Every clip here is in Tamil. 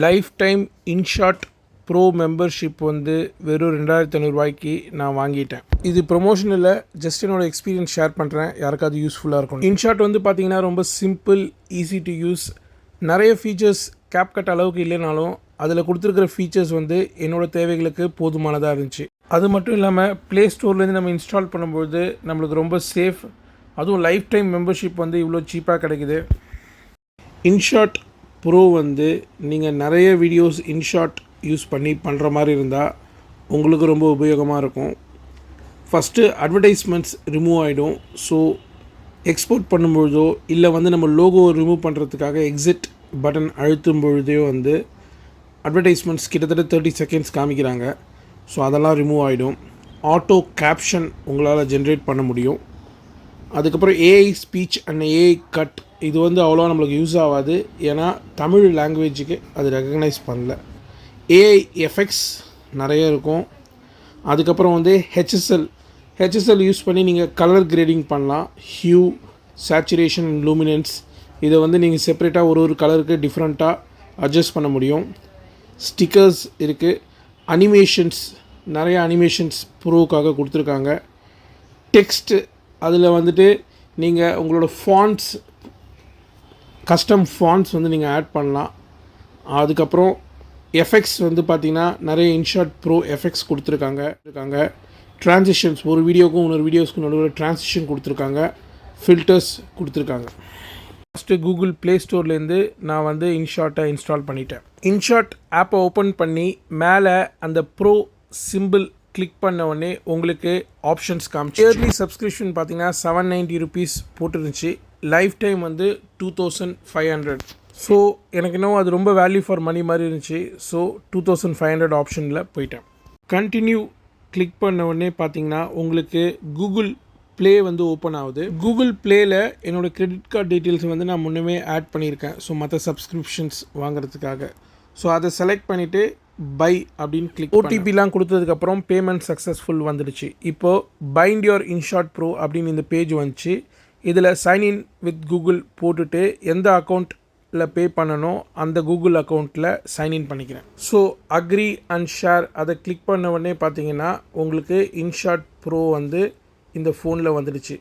Life time InShot bro membership வந்து வெறும் 2500 ரூபாய்க்கு நான் வாங்கிட்டேன். இது ப்ரொமோஷன் இல்லை, ஜஸ்ட் என்னோட எக்ஸ்பீரியன்ஸ் ஷேர் பண்ணுறேன், யாருக்காவது யூஸ்ஃபுல்லாக இருக்கும். இன்ஷாட் வந்து பார்த்தீங்கன்னா ரொம்ப சிம்பிள், ஈஸி டு யூஸ். நிறைய ஃபீச்சர்ஸ் கேப்கட் அளவுக்கு இல்லைனாலும் அதில் கொடுத்துருக்கிற ஃபீச்சர்ஸ் வந்து என்னோடய தேவைகளுக்கு போதுமானதாக இருந்துச்சு. அது மட்டும் இல்லாமல் ப்ளே ஸ்டோர்லேருந்து நம்ம இன்ஸ்டால் பண்ணும்போது நம்மளுக்கு ரொம்ப சேஃப். அதுவும் லைஃப் டைம் மெம்பர்ஷிப் வந்து இவ்வளோ சீப்பாக கிடைக்குது. இன்ஷாட் ப்ரோ வந்து நீங்கள் நிறைய வீடியோஸ் இன்ஷாட் யூஸ் பண்ணி பண்ணுற மாதிரி இருந்தால் உங்களுக்கு ரொம்ப உபயோகமாக இருக்கும். ஃபஸ்ட்டு அட்வர்டைஸ்மெண்ட்ஸ் ரிமூவ் ஆகிடும். ஸோ எக்ஸ்போர்ட் பண்ணும்பொழுதோ இல்லை வந்து நம்ம லோகோ ரிமூவ் பண்ணுறதுக்காக எக்ஸிட் பட்டன் அழுத்தும் பொழுதோ வந்து அட்வர்டைஸ்மெண்ட்ஸ் கிட்டத்தட்ட 30 செகண்ட்ஸ் காமிக்கிறாங்க. ஸோ அதெல்லாம் ரிமூவ் ஆகிடும். ஆட்டோ கேப்ஷன் உங்களால் ஜென்ரேட் பண்ண முடியும். அதுக்கப்புறம் AI speech and AI cut இது வந்து அவ்வளோவா நம்மளுக்கு யூஸ் ஆகாது, ஏன்னா தமிழ் லாங்குவேஜுக்கு அது ரெகக்னைஸ் பண்ணல. ஏஐ எஃபெக்ட்ஸ் நிறைய இருக்கும். அதுக்கப்புறம் வந்து ஹெச்எஸ்எல் யூஸ் பண்ணி நீங்கள் கலர் கிரேடிங் பண்ணலாம். ஹியூ, சேச்சுரேஷன் அண்ட் லூமினன்ஸ் இதை வந்து நீங்கள் செப்பரேட்டாக ஒரு கலருக்கு டிஃப்ரெண்ட்டாக அட்ஜஸ்ட் பண்ண முடியும். ஸ்டிக்கர்ஸ் இருக்குது. அனிமேஷன்ஸ், நிறைய அனிமேஷன்ஸ் ப்ரோவுக்காக கொடுத்துருக்காங்க. டெக்ஸ்ட்டு அதில் வந்துட்டு நீங்கள் உங்களோட ஃபாண்ட்ஸ், கஸ்டம் ஃபாண்ட்ஸ் வந்து நீங்கள் ஆட் பண்ணலாம். அதுக்கப்புறம் எஃபெக்ட்ஸ் வந்து பார்த்திங்கன்னா நிறைய இன்ஷாட் ப்ரோ எஃபெக்ட்ஸ் கொடுத்துருக்காங்க. ட்ரான்சிஷன்ஸ், ஒரு வீடியோக்கும் இன்னொரு வீடியோஸ்க்கும் நடுவில் ட்ரான்சிஷன் கொடுத்துருக்காங்க. ஃபில்டர்ஸ் கொடுத்துருக்காங்க. ஃபஸ்ட்டு கூகுள் ப்ளே ஸ்டோர்லேருந்து நான் வந்து இன்ஷாட்டை இன்ஸ்டால் பண்ணிட்டேன். இன்ஷாட் ஆப்பை ஓப்பன் பண்ணி மேலே அந்த ப்ரோ சிம்பிள் கிளிக் பண்ண உடனே உங்களுக்கு ஆப்ஷன்ஸ் காமிச்சு. இயர்லி சப்ஸ்கிரிப்ஷன் பார்த்தீங்கன்னா 790 ருபீஸ் போட்டுருந்துச்சு. லைஃப் டைம் வந்து 2500. ஸோ எனக்கு இன்னும் அது ரொம்ப வேல்யூ ஃபார் மணி மாதிரி இருந்துச்சு. ஸோ 2500 ஆப்ஷனில் போயிட்டேன். கண்டினியூ கிளிக் பண்ண உடனே பார்த்தீங்கன்னா உங்களுக்கு கூகுள் ப்ளே வந்து ஓப்பன் ஆகுது. கூகுள் ப்ளேயில் என்னோடய கிரெடிட் கார்டு டீட்டெயில்ஸ் வந்து நான் முன்னமே ஆட் பண்ணியிருக்கேன். ஸோ மற்ற சப்ஸ்கிரிப்ஷன்ஸ் வாங்குறதுக்காக. ஸோ அதை செலக்ட் பண்ணிவிட்டு பை அப்படின்னு கிளிக். ஓடிபிலாம் கொடுத்ததுக்கப்புறம் பேமெண்ட் சக்ஸஸ்ஃபுல் வந்துடுச்சு. இப்போது பைண்ட் யுவர் இன்ஷாட் ப்ரோ அப்படின்னு இந்த பேஜ் வந்துச்சு. இதில் சைன்இன் வித் கூகுள் போட்டுட்டு எந்த அக்கௌண்ட்டில் பே பண்ணணும் அந்த கூகுள் அக்கௌண்ட்டில் சைன்இன் பண்ணிக்கிறேன். ஸோ அக்ரி அண்ட் ஷேர் அதை கிளிக் பண்ண உடனே பார்த்தீங்கன்னா உங்களுக்கு இன்ஷாட் ப்ரோ வந்து இந்த ஃபோனில் வந்துடுச்சு.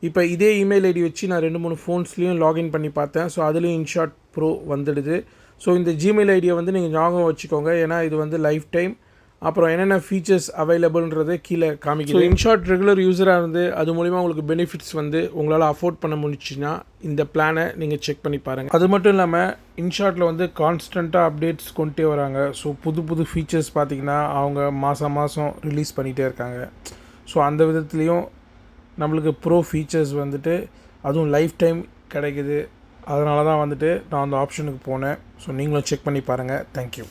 இப்போ இதே இமெயில் ஐடி வச்சு நான் 2-3 ஃபோன்ஸ்லேயும் லாகின் பண்ணி பார்த்தேன். ஸோ அதுலேயும் இன்ஷாட் ப்ரோ வந்துடுது. ஸோ இந்த ஜிமெயில் ஐடியை வந்து நீங்கள் ஞாபகம் வச்சுக்கோங்க, ஏன்னா இது வந்து லைஃப் டைம். அப்புறம் என்னென்ன ஃபீச்சர்ஸ் அவைலபிள்ன்றதை கீழே காமிக்குது. இன்ஷாட் ரெகுலர் யூஸராக இருந்து அது மூலிமா உங்களுக்கு பெனிஃபிட்ஸ் வந்து உங்களால் அஃபோர்ட் பண்ண முடிச்சுன்னா இந்த பிளானை நீங்கள் செக் பண்ணி பாருங்கள். அது மட்டும் இல்லாமல் இன்ஷாட்டில் வந்து கான்ஸ்டண்ட்டாக அப்டேட்ஸ் கொண்டுட்டே வராங்க. ஸோ புது ஃபீச்சர்ஸ் பார்த்திங்கன்னா அவங்க மாதம் ரிலீஸ் பண்ணிகிட்டே இருக்காங்க. ஸோ அந்த விதத்துலேயும் நம்மளுக்கு ப்ரோ ஃபீச்சர்ஸ் வந்துட்டு அதுவும் லைஃப் டைம் கிடைக்குது. அதனால தான் வந்துட்டு நான் அந்த ஆப்ஷனுக்கு போனேன். ஸோ நீங்களும் செக் பண்ணி பாருங்கள். தேங்க்யூ.